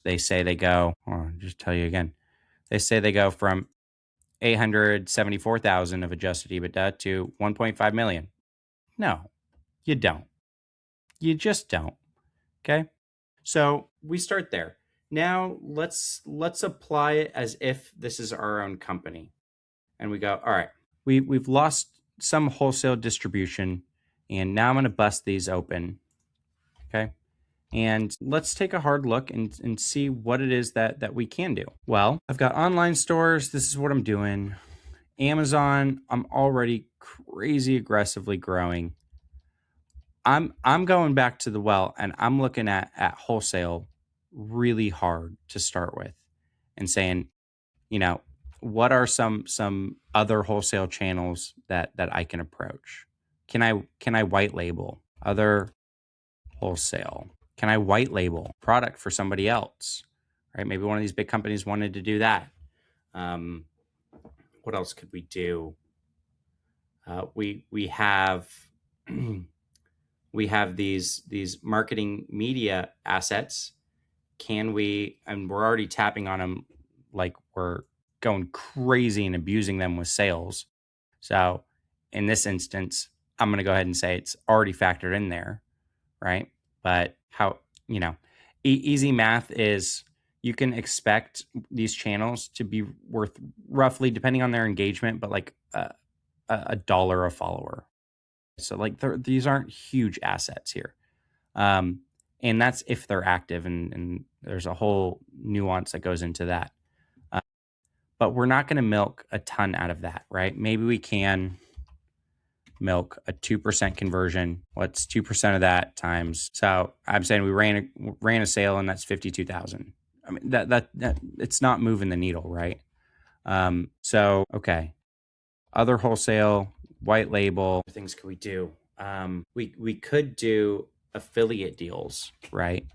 They say they go, or I'll just tell you again, they say they go from 874,000 of adjusted EBITDA to 1.5 million. No, you don't. You just don't. Okay. So we start there. Now let's apply it as if this is our own company. And we go, all right, we've lost some wholesale distribution, and now I'm gonna bust these open. Okay. And let's take a hard look and see what it is that we can do. Well, I've got online stores. This is what I'm doing. Amazon, I'm already crazy aggressively growing. I'm going back to the well, and I'm looking at wholesale really hard to start with, and saying, you know, what are some other wholesale channels that I can approach? Can I white label other wholesale? Can I white label product for somebody else? Right? Maybe one of these big companies wanted to do that. Um, what else could we do? We have we have these marketing media assets. Can we? And we're already tapping on them, like we're going crazy and abusing them with sales. So in this instance, I'm going to go ahead and say it's already factored in there, right? But how, easy math is, you can expect these channels to be worth roughly, depending on their engagement, but like a dollar a follower. So like these aren't huge assets here. Um, and that's if they're active, and there's a whole nuance that goes into that. Uh, but we're not going to milk a ton out of that, right? Maybe we can milk a 2% conversion. What's 2% of that times? So I'm saying we ran a sale, and that's 52,000. I mean, that it's not moving the needle, right? So okay, other wholesale, white label things could we do? We could do affiliate deals, right?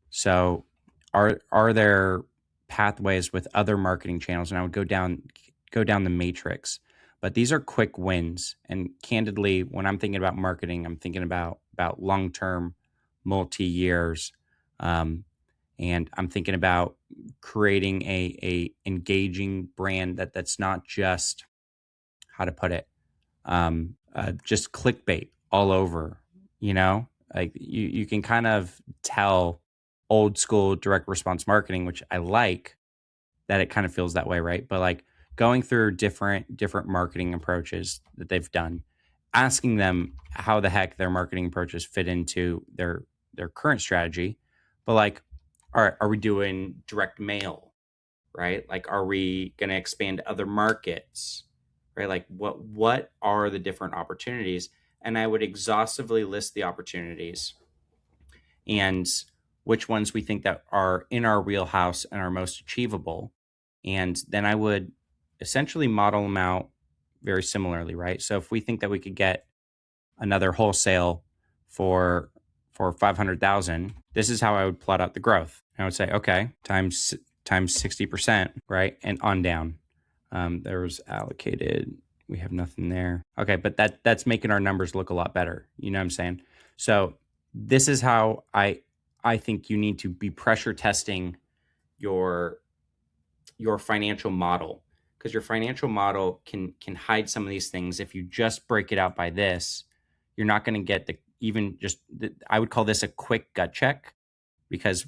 So are there pathways with other marketing channels? And I would go down the matrix. But these are quick wins. And candidly, when I'm thinking about marketing, I'm thinking about long-term, multi-years. And I'm thinking about creating a engaging brand that's not just, how to put it, just clickbait all over. Like you can kind of tell old school direct response marketing, which I like, that it kind of feels that way, right? But like going through different marketing approaches that they've done, asking them how the heck their marketing approaches fit into their current strategy. But like, all right, are we doing direct mail, right? Like, are we going to expand to other markets, right? Like, what are the different opportunities? And I would exhaustively list the opportunities and which ones we think that are in our wheelhouse and are most achievable. And then I would essentially model them out very similarly, right? So if we think that we could get another wholesale for 500,000, this is how I would plot out the growth. I would say, okay, times 60%, right? And on down. There was allocated. We have nothing there. Okay, but that's making our numbers look a lot better. You know what I'm saying? So this is how I think you need to be pressure testing your financial model, because your financial model can hide some of these things. If you just break it out by this, you're not going to get I would call this a quick gut check, because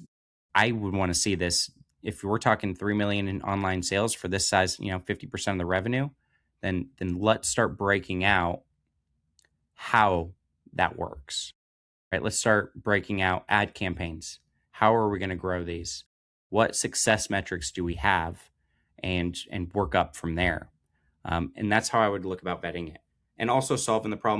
I would want to see this. If we're talking 3 million in online sales for this size, 50% of the revenue, then let's start breaking out how that works. Right? Let's start breaking out ad campaigns. How are we going to grow these? What success metrics do we have? And work up from there. And that's how I would look about vetting it. And also solving the problem